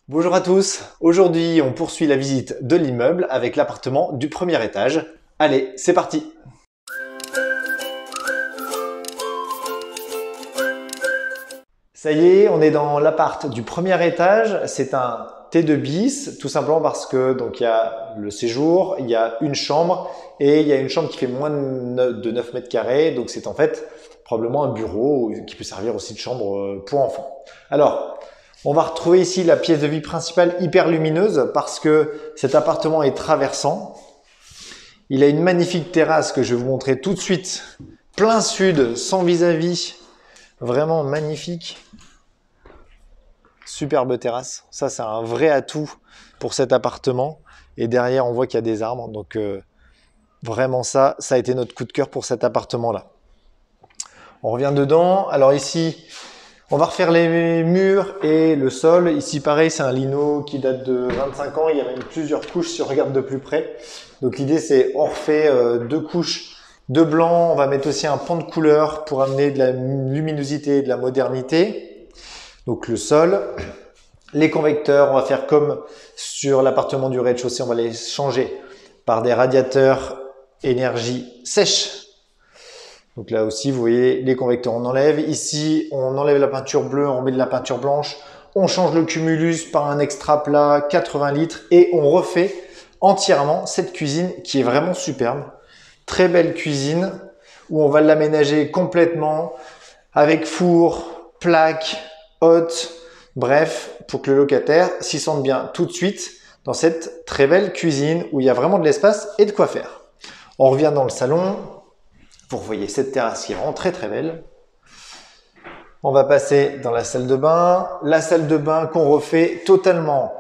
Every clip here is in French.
Bonjour à tous, aujourd'hui on poursuit la visite de l'immeuble avec l'appartement du premier étage. Allez, c'est parti! Ça y est, on est dans l'appart du premier étage. C'est un T2 bis, tout simplement parce que donc il y a le séjour, il y a une chambre et il y a une chambre qui fait moins de 9 mètres carrés. Donc c'est en fait probablement un bureau qui peut servir aussi de chambre pour enfants. Alors, on va retrouver ici la pièce de vie principale hyper lumineuse parce que cet appartement est traversant. Il a une magnifique terrasse que je vais vous montrer tout de suite. Plein sud, sans vis-à-vis. Vraiment magnifique. Superbe terrasse. Ça, c'est un vrai atout pour cet appartement. Et derrière, on voit qu'il y a des arbres. Donc, vraiment ça a été notre coup de cœur pour cet appartement-là. On revient dedans. Alors ici, on va refaire les murs et le sol. Ici, pareil, c'est un lino qui date de 25 ans. Il y a même plusieurs couches si on regarde de plus près. Donc l'idée, c'est on refait deux couches de blanc. On va mettre aussi un pan de couleur pour amener de la luminosité et de la modernité. Donc le sol, les convecteurs, on va faire comme sur l'appartement du rez-de-chaussée, on va les changer par des radiateurs énergie sèche. Donc là aussi, vous voyez, les convecteurs, on enlève. Ici, on enlève la peinture bleue, on met de la peinture blanche. On change le cumulus par un extra plat, 80 litres, et on refait entièrement cette cuisine qui est vraiment superbe. Très belle cuisine où on va l'aménager complètement avec four, plaque, haute, bref, pour que le locataire s'y sente bien tout de suite dans cette très belle cuisine où il y a vraiment de l'espace et de quoi faire. On revient dans le salon. Vous voyez cette terrasse qui est vraiment très très belle. On va passer dans la salle de bain. La salle de bain qu'on refait totalement.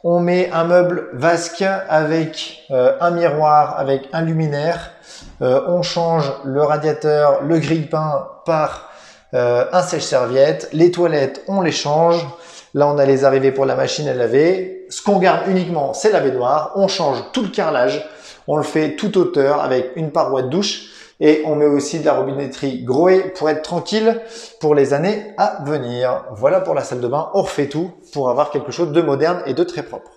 On met un meuble vasque avec un miroir, avec un luminaire. On change le radiateur, le grille-pain par un sèche-serviette. Les toilettes, on les change. Là, on a les arrivées pour la machine à laver. Ce qu'on garde uniquement, c'est la baignoire. On change tout le carrelage. On le fait toute hauteur avec une paroi de douche. Et on met aussi de la robinetterie Grohe pour être tranquille pour les années à venir. Voilà pour la salle de bain. On refait tout pour avoir quelque chose de moderne et de très propre.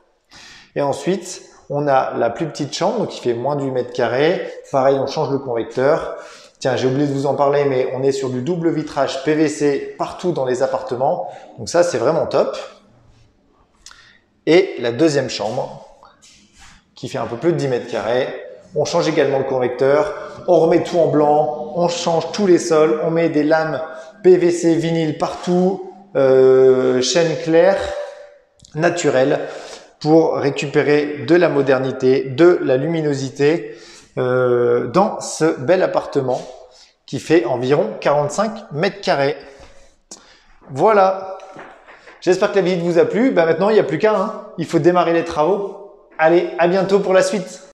Et ensuite, on a la plus petite chambre qui fait moins de 8 mètres carrés. Pareil, on change le convecteur. Tiens, j'ai oublié de vous en parler, mais on est sur du double vitrage PVC partout dans les appartements. Donc ça, c'est vraiment top. Et la deuxième chambre, qui fait un peu plus de 10 mètres carrés. On change également le convecteur. On remet tout en blanc. On change tous les sols. On met des lames PVC vinyle partout. Chaîne claire, naturelle, pour récupérer de la modernité, de la luminosité dans ce bel appartement qui fait environ 45 mètres carrés. Voilà. J'espère que la visite vous a plu. Maintenant, il n'y a plus qu'à. Il faut démarrer les travaux. Allez, à bientôt pour la suite.